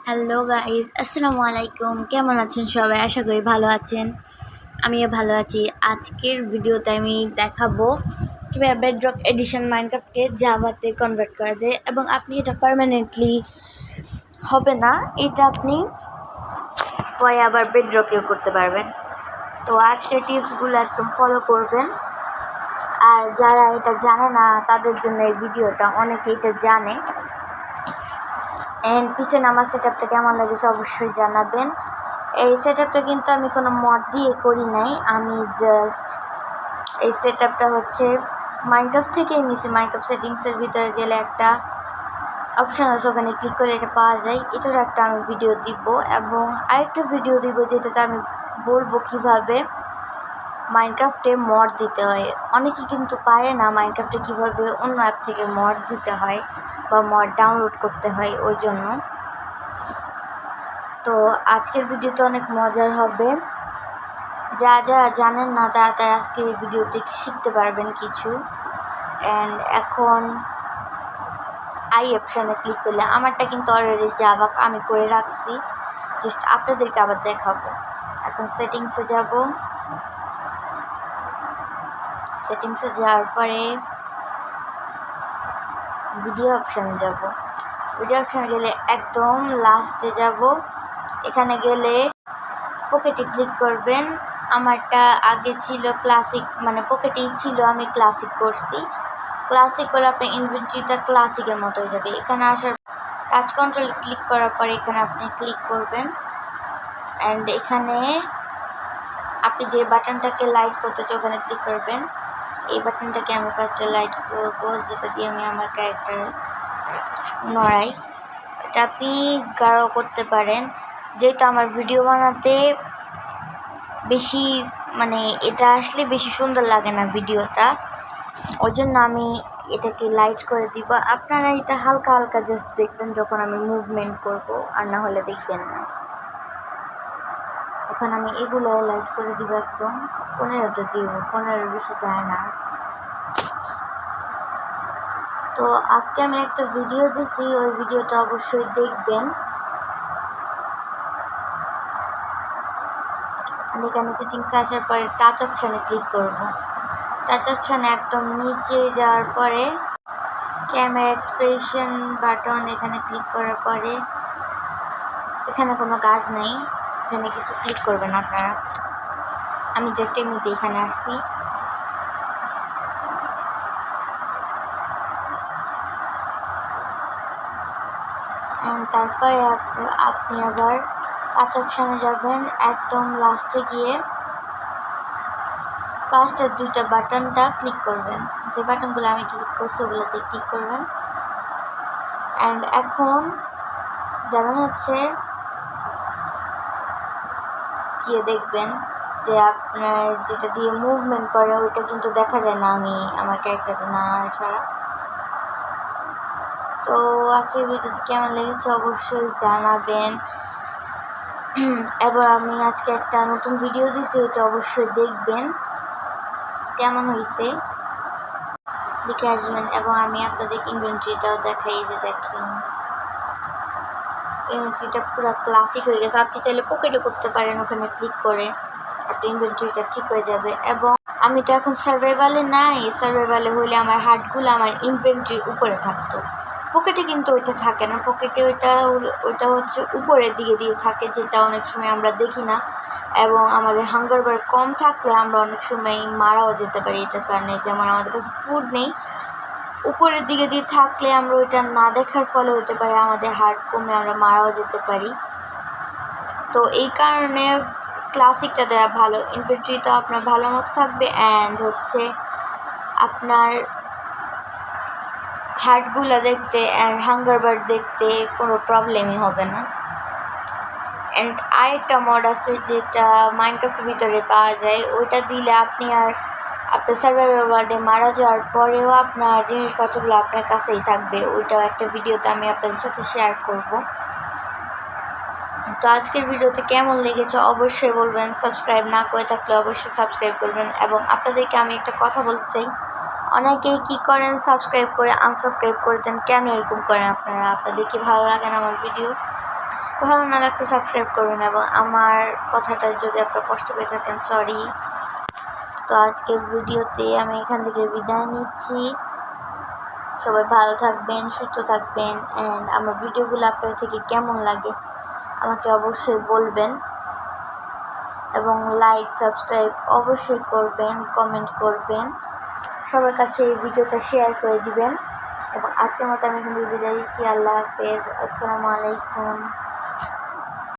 Hello guys, আসসালামু আলাইকুম। কেমন আছেন সবাই? আশা করি ভালো আছেন। আমিও ভালো আছি। আজকের ভিডিওতে আমি দেখাবো কীভাবে বেডরক এডিশন মাইনক্রাফটকে জাভাতে কনভার্ট করা যায় এবং আপনি এটা পার্মানেন্টলি হবে না, এটা আপনি পরে আবার বেডরকেও করতে পারবেন। তো আজকের টিপসগুলো একদম ফলো করবেন। আর যারা এটা জানে না তাদের জন্য এই ভিডিওটা, অনেকে এটা জানে। অ্যান্ড পিছনে আমার সেট আপটা কেমন লাগেছে অবশ্যই জানাবেন। এই সেট আপটা কিন্তু আমি কোনো মড দিয়ে করি নাই, আমি জাস্ট এই সেট আপটা হচ্ছে মাইনক্রাফট থেকেই নিছি। মাইনক্রাফট সেটিংসের ভিতরে গেলে একটা অপশান আছে, ওখানে ক্লিক করে এটা পাওয়া যায়। এটার একটা আমি ভিডিও দিব এবং আরেকটা ভিডিও দিব যেটাতে আমি বলবো কীভাবে মাইনক্রাফটে মড দিতে হয়। অনেকে কিন্তু পারে না মাইনক্রাফটে কীভাবে অন্য অ্যাপ থেকে মড দিতে হয় বা মড ডাউনলোড করতে হয়, ওই জন্য। তো আজকের ভিডিওটা অনেক মজার হবে। যারা জানেন না তারা আজকে এই ভিডিওতে শিখতে পারবেন কিছু। অ্যান্ড এখন আই অপশানে ক্লিক করলে আমারটা কিন্তু অলরেডি জাভা আমি করে রাখছি, জাস্ট আপনাদেরকে আবার দেখাবো। এখন সেটিংসে যাব। সেটিংসে যাওয়ার পরে ভিডিও অপশানে যাব। ভিডিও অপশানে গেলে একদম লাস্টে যাব। এখানে গেলে পকেটে ক্লিক করবেন। আমারটা আগে ছিল ক্লাসিক, মানে পকেটেই ছিল, আমি ক্লাসিক করছি। ক্লাসিক করে আপনার ইনভেন্টরিটা ক্লাসিকের মতো হয়ে যাবে। এখানে আসার টাচ কন্ট্রোল ক্লিক করার পরে এখানে আপনি ক্লিক করবেন। অ্যান্ড এখানে আপনি যে বাটনটাকে লাইট করতে চান ওখানে ক্লিক করবেন। এই বাটনটাকে আমি ফার্স্টে লাইট করবো, যেটা দিয়ে আমি আমার ক্যারেক্টার নড়াই। এটা আপনি গাঢ় করতে পারেন, যেহেতু আমার ভিডিও বানাতে বেশি মানে এটা আসলে বেশি সুন্দর লাগে না ভিডিওটা, ওই জন্য আমি এটাকে লাইট করে দিব। আপনারা এটা হালকা হালকা জাস্ট দেখবেন যখন আমি মুভমেন্ট করব, আর না হলে দেখবেন না। এখন আমি এগুলো লাইট করে দিব, একদম 15টা দিব, 15 বেশি যায় না। তো আজকে আমি একটা ভিডিও দিছি, ওই ভিডিওটা অবশ্যই দেখবেন। এখানে সেটিংসে আসার পরে টাচ অপশানে ক্লিক করব। টাচ অপশানে একদম নিচে যাওয়ার পরে ক্যামেরা এক্সপ্রেশন বাটন, এখানে ক্লিক করার পরে এখানে কোনো কাজ নেই, এখানে কিছু ক্লিক করবেন আপনারা। আমি জাস্ট এমনিতে এখানে আসছি। তারপরে আপনি আবার টাচ অপশানে যাবেন। একদম লাস্টে গিয়ে ফার্স্টের 2টা বাটনটা ক্লিক করবেন, যে বাটনগুলো আমি ক্লিক করছি ওগুলোতে ক্লিক করবেন। অ্যান্ড এখন যেমন হচ্ছে গিয়ে দেখবেন যে আপনার যেটা দিয়ে মুভমেন্ট করে ওইটা কিন্তু দেখা যায় না, আমি আমার ক্যারেক্টারটা না ছাড়া। তো আজকের ভিডিওটি কেমন লেগেছে অবশ্যই জানাবেন। এবার আমি আজকে একটা নতুন ভিডিও দিছি, ওইটা অবশ্যই দেখবেন কেমন হয়েছে, দেখে আসবেন। এবং আমি আপনাদের ইনভেন্টরিটাও দেখাই, যে দেখেন ইনভেন্টরিটা পুরো ক্লাসিক হয়ে গেছে। আপনি চাইলে পকেটে করতে পারেন, ওখানে ক্লিক করে আপনার ইনভেন্টরিটা ঠিক হয়ে যাবে। এবং আমি তো এখন সার্ভাইভালে নাই, সার্ভাইভালে হইলে আমার হার্টগুলো আমার ইনভেন্টরির উপরে থাকতো, পকেটে কিন্তু ওইটা থাকে না। পকেটে ওইটা হচ্ছে উপরের দিকে দিয়ে থাকে, যেটা অনেক সময় আমরা দেখি না। এবং আমাদের হাঙ্গার বার কম থাকলে আমরা অনেক সময় মারাও যেতে পারি এটার কারণে। যেমন আমাদের কাছে ফুড নেই, উপরের দিকে দিয়ে থাকলে আমরা ওইটা না দেখার ফলে হতে পারে আমাদের হার্ট কমে আমরা মারাও যেতে পারি। তো এই কারণে ক্লাসিকটা দেওয়া ভালো, ইনভেন্টরিটা আপনার ভালো মতো থাকবে। অ্যান্ড হচ্ছে আপনার হার্টগুলো দেখতে অ্যান্ড হাঙ্গার বার দেখতে কোনো প্রবলেমই হবে না। অ্যান্ড আরেকটা মড আছে যেটা মাইনক্রাফটের ভিতরে পাওয়া যায়, ওইটা দিলে আপনি আর আপনার সার্ভাইভাল ওয়ার্ল্ডে মারা যাওয়ার পরেও আপনার জিনিসপত্রগুলো আপনার কাছেই থাকবে। ওইটাও একটা ভিডিওতে আমি আপনাদের সাথে শেয়ার করব। তো আজকের ভিডিওতে কেমন লেগেছে অবশ্যই বলবেন। সাবস্ক্রাইব না করে থাকলে অবশ্যই সাবস্ক্রাইব করবেন। এবং আপনাদেরকে আমি একটা কথা বলতে চাই, অনেকেই কী করেন সাবস্ক্রাইব করে আনসাবস্ক্রাইব করে দেন, কেন এরকম করেন আপনারা? আপনাদের কি ভালো লাগে না আমার ভিডিও? ভালো না লাগলে সাবস্ক্রাইব করবেন, এবং আমার কথাটা যদি আপনারা কষ্ট পেয়ে থাকেন সরি। তো আজকের ভিডিওতে আমি এখান থেকে বিদায় নিচ্ছি। সবাই ভালো থাকবেন, সুস্থ থাকবেন, অ্যান্ড আমার ভিডিওগুলো আপনাদের থেকে কেমন লাগে আমাকে অবশ্যই বলবেন, এবং লাইক সাবস্ক্রাইব অবশ্যই করবেন, কমেন্ট করবেন, সবার কাছে এই ভিডিওটা শেয়ার করে দিবেন। এবং আজকের মতো আমি এখান থেকে বিদায় দিচ্ছি। আল্লাহ হাফেজ, আসসালামু আলাইকুম।